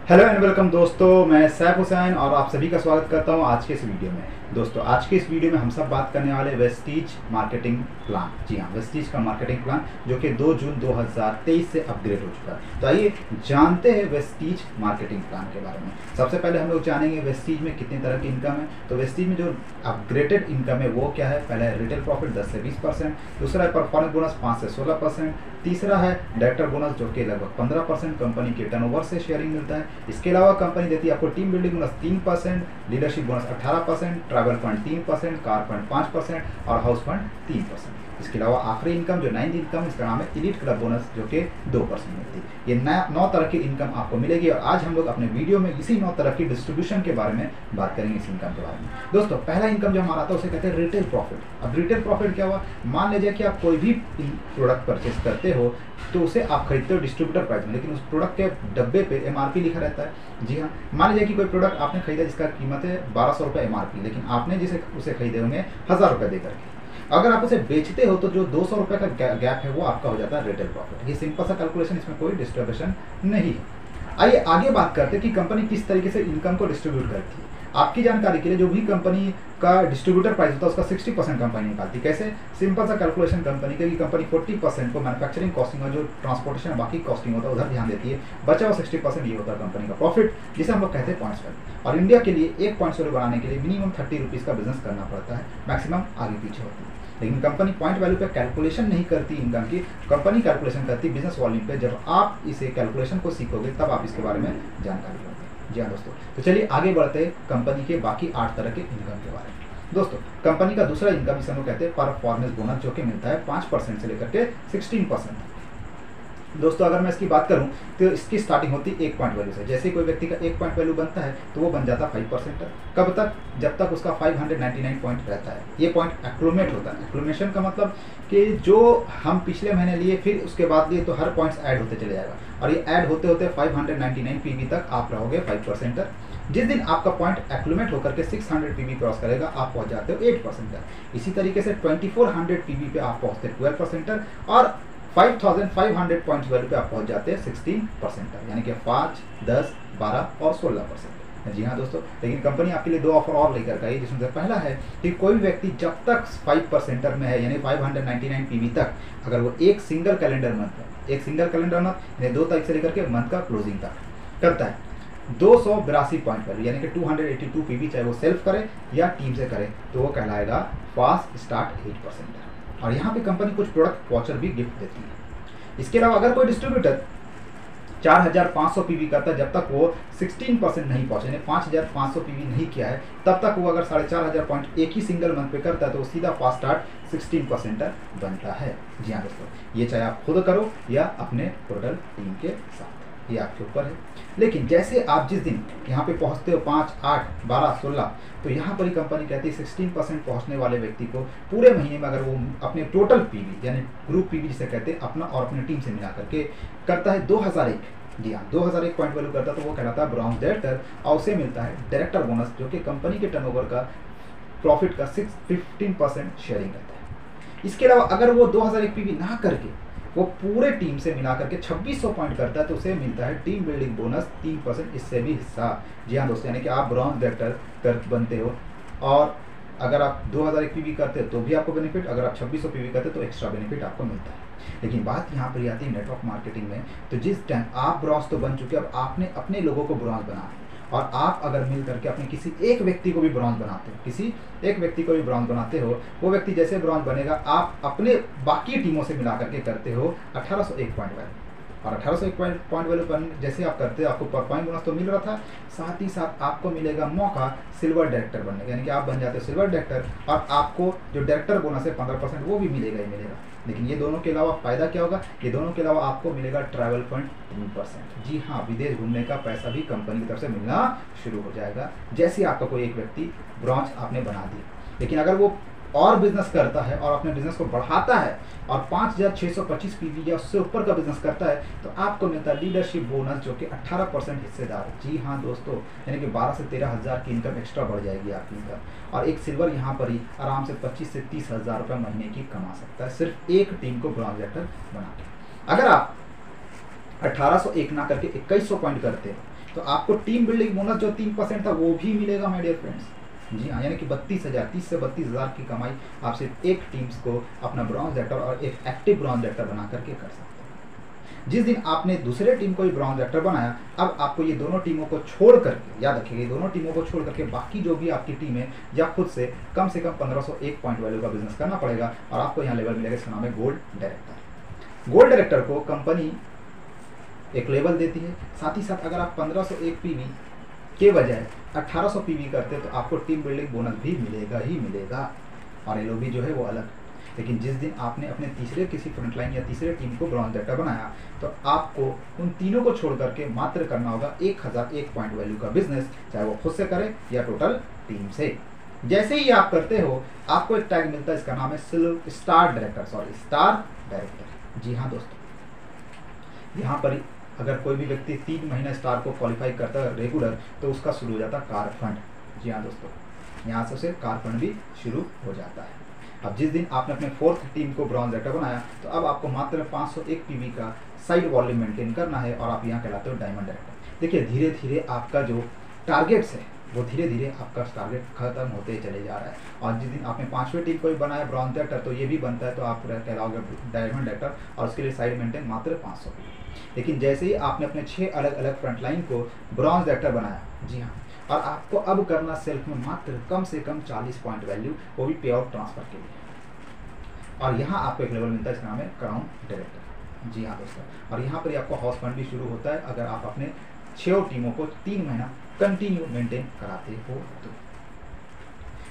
Hello and welcome दोस्तों, मैं सैफ हुसैन और आप सभी का स्वागत करता हूं आज के इस वीडियो में। दोस्तों आज के इस वीडियो में हम सब बात करने वाले वेस्टीज मार्केटिंग प्लान। जी हाँ, वेस्टीज का मार्केटिंग प्लान जो कि 2 जून 2023 से अपग्रेड हो चुका है। तो आइए जानते हैं वेस्टीज मार्केटिंग प्लान के बारे में। सबसे पहले हम लोग जानेंगे वेस्टीज में कितनी तरह की इनकम है। तो वेस्टीज में जो अपग्रेडेड इनकम है वो क्या है। पहला है रिटेल प्रॉफिट 10 से 20%, दूसरा है परफॉर्मेंस बोनस 5 से 16%, तीसरा है डायरेक्टर बोनस जो कि लगभग 15% कंपनी के टर्नओवर से शेयरिंग मिलता है। इसके अलावा कंपनी देती है आपको team building bonus 3%, leadership bonus 18%, travel fund 3%, car fund 5% और हाउस फंड 3%। इसके अलावा आखिरी इनकम जो 9th इनकम, इसका नाम है एलीट क्लब बोनस जो कि 2% मिलती है। ये 9 तरह की इनकम आपको मिलेगी और आज हम लोग अपने वीडियो में इसी 9 तरह की डिस्ट्रीब्यूशन के बारे में बात करेंगे, इस इनकम के बारे में। दोस्तों पहला इनकम जो हमारा आता है उसे कहते हैं रिटेल प्रॉफिट। अब रिटेल प्रॉफिट क्या हुआ, मान लीजिए कि आप कोई भी प्रोडक्ट परचेज करते हो तो उसे आप खरीदते हो डिस्ट्रीब्यूटर प्राइस में, लेकिन उस प्रोडक्ट के डब्बे पे एमआरपी लिखा रहता है। जी हाँ, मान लीजिए कि कोई प्रोडक्ट आपने खरीदा जिसका कीमत है 1200 रुपये एमआरपी, लेकिन आपने जिसे उसे खरीदे होंगे 1000 रुपये देकर के। अगर आप उसे बेचते हो तो जो 200 रुपये का गैप है वो आपका हो जाता है रिटेल प्रॉफिट। ये सिंपल सा कैलकुलेशन, इसमें कोई डिस्ट्रीब्यूशन नहीं है। आइए आगे बात करते हैं कि कंपनी किस तरीके से इनकम को डिस्ट्रीब्यूट करती है। आपकी जानकारी के लिए जो भी कंपनी का डिस्ट्रीब्यूटर प्राइस होता है उसका 60% कंपनी निकालती है। कैसे, सिंपल सा कैलकुलेशन कंपनी का कि कंपनी 40% को मैन्युफैक्चरिंग कॉस्टिंग और जो ट्रांसपोर्टेशन बाकी कॉस्टिंग होता है उधर ध्यान देती है। बचा हुआ 60% ये होता है कंपनी का प्रॉफिट, जिसे हम लोग कहते हैं पॉइंट्स वैल्यू। और इंडिया के लिए एक पॉइंट्स वैल्यू बनाने के लिए मिनिमम 30 रुपीज़ का बिजनेस करना पड़ता है, मैक्सिमम आगे पीछे होती है। लेकिन कंपनी पॉइंट वैल्यू पे कैलकुलेशन नहीं करती इनकम की, कंपनी कैलकुलेशन करती बिजनेस वॉल्यूम पे। जब आप इसे कैलकुलेशन को सीखोगे तब आप इसके बारे में जानकारी लोगे। जी हाँ दोस्तों, तो चलिए आगे बढ़ते हैं कंपनी के बाकी 8 तरह के इनकम के बारे में। दोस्तों कंपनी का दूसरा इनकम जिसे हम लोग कहते हैं परफॉर्मेंस बोनस जो कि मिलता है 5% से लेकर के 16%। दोस्तों अगर मैं इसकी बात करूं तो इसकी स्टार्टिंग होती है 1 पॉइंट वैल्यू से। जैसे कोई व्यक्ति का 1 पॉइंट वैल्यू बनता है तो वो बन जाता है 5%। कब तक, जब तक उसका 599 पॉइंट रहता है। ये पॉइंट एक्लूमेट होता है। एक्लूमेशन का मतलब कि जो हम पिछले महीने लिए फिर उसके बाद लिए तो हर पॉइंट्स ऐड होते चले जाएगा, और ये ऐड होते होते 599 पीवी तक आप रहोगे 5%। जिस दिन आपका पॉइंट एक्लूमेट होकर के 600 पीवी क्रॉस करेगा आप पहुंच जाते हो 8%। इसी तरीके से 2400 पीवी पे आप पहुंचते 12%, और 5500 पॉइंट्स वैल्यू पे आप पहुंच जाते हैं 16%, यानी कि 5, 10, 12 और 16%। जी हाँ दोस्तों, लेकिन कंपनी आपके लिए 2 ऑफर और लेकर के आई, जिसमें से पहला है कि कोई भी व्यक्ति जब तक 5% में है, यानी 599 पीवी तक, अगर वो एक सिंगल कैलेंडर मंथ यानी 2 तारीख से लेकर के मंथ का क्लोजिंग तक करता है 282 पॉइंट वैल्यू, यानी कि 282 पीवी, चाहे वो सेल्फ करे या टीम से करे, तो वो कहलाएगा फास्ट स्टार्ट 8%। और यहाँ पे कंपनी कुछ प्रोडक्ट वाउचर भी गिफ्ट देती है। इसके अलावा अगर कोई डिस्ट्रीब्यूटर 4500 पीवी करता है, जब तक वो 16% नहीं पहुंचे, यानी 5500 पीवी नहीं किया है, तब तक वो अगर 4500 पॉइंट एक ही सिंगल मंथ पे करता है तो वो सीधा फास्ट स्टार्ट 16% बनता है। जी हाँ दोस्तों, ये चाहे आप खुद करो या अपने टोटल टीम के साथ, ये आपके ऊपर है। लेकिन जैसे आप जिस दिन यहाँ पे पहुँचते हो 5, 8, 12, 16, तो यहाँ पर ही कंपनी कहती है 16% पहुँचने वाले व्यक्ति को पूरे महीने में अगर वो अपने टोटल पीवी यानी ग्रुप पीवी जिसे कहते हैं अपना और अपनी टीम से मिला करके करता है 2001, जी हाँ 2001 पॉइंट वैल्यू करता है, तो वो कहलाता है ब्रॉन्ज डायरेक्टर, और उसे मिलता है डायरेक्टर बोनस जो कि कंपनी के टर्नओवर का प्रॉफिट का 15% शेयरिंग करता है। इसके अलावा अगर वो 2001 पीवी ना करके वो पूरे टीम से मिला करके 2600 पॉइंट करता है तो उसे मिलता है टीम बिल्डिंग बोनस 3%, इससे भी हिस्सा। जी हाँ दोस्तों, यानी कि आप ब्रॉन्ज डायरेक्टर बनते हो, और अगर आप 2001 पीवी करते हो तो भी आपको बेनिफिट, अगर आप 2600 पीवी करते हो तो एक्स्ट्रा बेनिफिट आपको मिलता है। लेकिन बात यहाँ पर आती है नेटवर्क मार्केटिंग में। तो जिस टाइम आप ब्रॉन्ज तो बन चुके, अब आपने अपने लोगों को ब्रॉन्ज बनाना है, और आप अगर मिल करके अपने किसी एक व्यक्ति को भी ब्रॉन्ज बनाते हो, वो व्यक्ति जैसे ब्रॉन्ज बनेगा आप अपने बाकी टीमों से मिला करके करते हो 1801 पॉइंट वैल्यू, और 1801 पॉइंट वैल्यू पर जैसे आप करते हो आपको परफॉर्मेंस बोनस तो मिल रहा था, साथ ही साथ आपको मिलेगा मौका सिल्वर डायरेक्टर बनने का, यानी कि आप बन जाते हो सिल्वर डायरेक्टर, और आपको जो डायरेक्टर बोनस है 15% वो भी मिलेगा ही मिलेगा। लेकिन ये दोनों के अलावा फ़ायदा क्या होगा, ये दोनों के अलावा आपको मिलेगा ट्रैवल फंड 3%। जी हाँ, विदेश घूमने का पैसा भी कंपनी की तरफ से मिलना शुरू हो जाएगा जैसे आपका कोई एक व्यक्ति ब्रॉन्ज आपने बना दी। लेकिन अगर वो और बिजनेस करता है और अपने बिजनेस को बढ़ाता है और 5625 पीवी या उससे ऊपर का बिजनेस करता है तो आपको मिलता है लीडरशिप बोनस जो कि 18% हिस्सेदार। जी हाँ दोस्तों, यानी कि 12 से 13 हज़ार की इनकम एक्स्ट्रा बढ़ जाएगी आपकी इनकम, और एक सिल्वर यहाँ पर ही आराम से 25 से 30 हज़ार रुपये महीने की कमा सकता है, सिर्फ एक टीम को ब्रॉन्ज डायरेक्टर बना के। 1801 ना करके 2100 पॉइंट करते हो तो आपको टीम बिल्डिंग बोनस जो 3% था वो भी मिलेगा माय डियर फ्रेंड्स। जी हाँ, यानी कि 32,000, 30 से 32,000 की कमाई आप सिर्फ एक टीम्स को अपना ब्रॉन्ज एक्टर और एक एक्टिव ब्रॉन्ज एक्टर बना करके कर सकते हैं। जिस दिन आपने दूसरे टीम को भी ब्रॉन्ज एक्टर बनाया, अब आपको ये दोनों टीमों को छोड़ करके, याद रखिएगा, ये दोनों टीमों को छोड़ करके बाकी जो भी आपकी टीम है या खुद से कम 1501 पॉइंट वैल्यू का बिजनेस करना पड़ेगा और आपको यहाँ लेवल मिलेगा, इसका नाम है गोल्ड डायरेक्टर। गोल्ड डायरेक्टर को कंपनी एक लेवल देती है, साथ ही साथ अगर आप 1501 पीवी के बजाय 1800 पीवी करते तो आपको टीम बिल्डिंग बोनस भी मिलेगा ही मिलेगा और एलओबी जो है वो अलग। लेकिन जिस दिन आपने अपने तीसरे किसी फ्रंटलाइन या तीसरे टीम को ब्रॉन्ज डायरेक्टर बनाया तो आपको उन तीनों को छोड़ करके मात्र करना होगा 1001 पॉइंट वैल्यू का बिजनेस, चाहे वो खुद से करे या टोटल टीम से। जैसे ही आप करते हो आपको एक टैग मिलता है, इसका नाम है स्टार डायरेक्टर। जी हाँ दोस्तों, यहाँ पर अगर कोई भी व्यक्ति 3 महीना स्टार को क्वालिफाई करता है रेगुलर तो उसका शुरू हो जाता है कार फंड। जी हाँ दोस्तों, यहाँ से कार फंड भी शुरू हो जाता है। अब जिस दिन आपने अपने 4th टीम को ब्रॉन्ज डायरेक्टर बनाया तो अब आपको मात्र 501 पीवी का साइड वॉल्यूम मेंटेन करना है और आप यहाँ कहलाते हो डायमंड डायरेक्टर। देखिए धीरे धीरे आपका जो टारगेट्स है वो धीरे धीरे आपका टारगेट खत्म होते चले जा रहा है और जिस दिन आपने 5वें टीम को भी बनाया ब्रॉन्ज डायरेक्टर तो ये भी बनता है तो आप कहलाओगे डायमंड डायरेक्टर और उसके लिए साइड मेंटेन मात्र 500 पीवी। लेकिन जैसे ही आपने अपने 6 अलग अलग फ्रंटलाइन को ब्रॉन्ज डायरेक्टर बनाया, जी हाँ, और आपको अब करना सेल्फ में मात्र कम से कम 40 पॉइंट वैल्यू, वो भी पे आउट ट्रांसफर के लिए। और यहाँ आपको एक लेवल मिलता है, इसका नाम है क्राउन डायरेक्टर। जी हाँ दोस्तों, और यहाँ पर आपको हाउस फंड भी शुरू होता है अगर आप अपने 6 टीमों को 3 महीना कंटिन्यू मेंटेन कराते हो तो।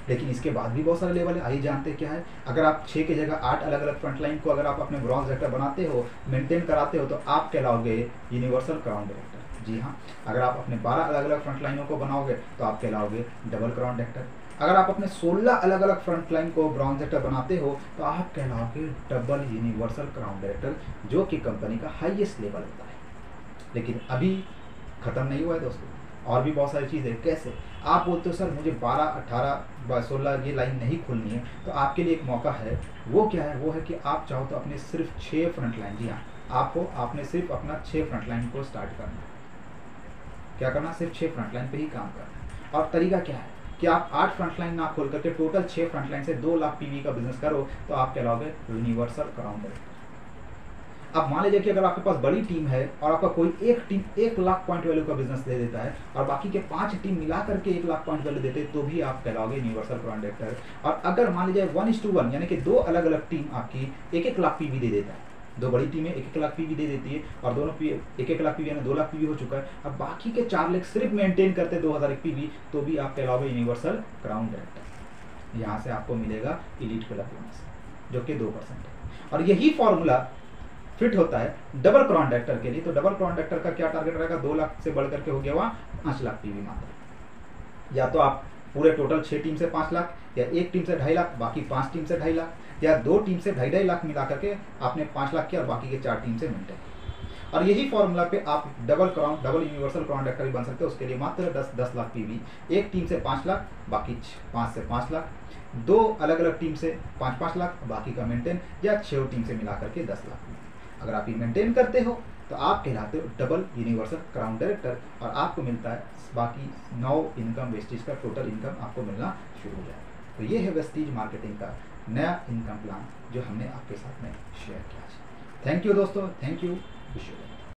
लेकिन इसके बाद भी बहुत सारे लेवल है, आइए जानते क्या है। अगर आप 6 की जगह 8 अलग अलग फ्रंटलाइन को अगर आप अपने ब्रॉन्ज डायरेक्टर बनाते हो, मेंटेन कराते हो तो आप कहलाओगे यूनिवर्सल क्राउन डायरेक्टर। जी हाँ, अगर आप अपने 12 अलग अलग फ्रंटलाइनों को बनाओगे तो आप कहलाओगे डबल क्राउन डायरेक्टर। अगर आप अपने 16 अलग अलग फ्रंटलाइन को ब्रॉन्ज डायरेक्टर बनाते हो तो आप कहलाओगे डबल यूनिवर्सल क्राउन डायरेक्टर, जो कि कंपनी का हाईएस्ट लेवल होता है। लेकिन अभी खत्म नहीं हुआ है दोस्तों, और भी बहुत सारी चीज़ें। कैसे आप बोलते हो सर मुझे 12, 18, 16 ये लाइन नहीं खुलनी है, तो आपके लिए एक मौका है। वो क्या है? वो है कि आप चाहो तो अपने सिर्फ 6 फ्रंटलाइन, जी हाँ, आपने सिर्फ अपना 6 फ्रंटलाइन को स्टार्ट करना है। क्या करना? सिर्फ 6 फ्रंटलाइन पे ही काम करना है। और तरीका क्या है कि आप 8 फ्रंटलाइन ना खोल करके टोटल 6 फ्रंटलाइन से 2 लाख पीवी का बिजनेस करो तो आप कहलाओगे यूनिवर्सल क्राउन डायरेक्टर। अब मान लीजिए कि अगर आपके पास बड़ी टीम है और आपका कोई एक टीम 1 लाख पॉइंट वैल्यू का बिजनेस दे देता है और बाकी के 5 टीम मिला करके 1 लाख पॉइंट वैल्यू देते तो भी आप कहलाओगे यूनिवर्सल क्राउन डायरेक्टर। और अगर मान लीजिए 1:1 यानी कि 2 अलग अलग टीम आपकी 1-1 लाख पीवी दे देता है, 2 बड़ी टीमें 1-1 लाख पीवी दे देती है और दोनों 1-1 लाख पीवी यानी 2 लाख पीवी हो चुका है। अब बाकी के 4 लाख सिर्फ मेंटेन करते 2001 पीवी तो भी आप कहलाओगे यूनिवर्सल क्राउन डायरेक्टर। यहाँ से आपको मिलेगा इलीट क्लब बोनस जो कि 2% है। और यही फॉर्मूला फिट होता है डबल क्राउन डायरेक्टर के लिए। तो डबल क्राउन डायरेक्टर का क्या टारगेट रहेगा? 2 लाख से बढ़ करके हो गया वहाँ 5 लाख पीवी मात्र। या तो आप पूरे टोटल 6 टीम से 5 लाख, या एक टीम से 2.5 लाख, बाकी 5 टीम से 2.5 लाख, या 2 टीम से 2.5 लाख मिला करके आपने 5 लाख किया और बाकी के 4 टीम से मेंटेन। और यही फॉर्मूला पे आप डबल यूनिवर्सल क्राउन डायरेक्टर भी बन सकते हो। उसके लिए मात्र 10 लाख पीवी, एक टीम से 5 लाख, बाकी 5 से 5 लाख, 2 अलग अलग टीम से 5-5 लाख, बाकी का मेंटेन, या 6 टीम से मिला करके 10 लाख। अगर आप ये मेंटेन करते हो तो आप कहलाते हो डबल यूनिवर्सल क्राउन डायरेक्टर और आपको मिलता है बाकी 9 इनकम वेस्टेज का टोटल इनकम आपको मिलना शुरू हो जाएगा। तो ये है वेस्टेज मार्केटिंग का नया इनकम प्लान जो हमने आपके साथ में शेयर किया। थैंक यू दोस्तों, थैंक यू, विश यू।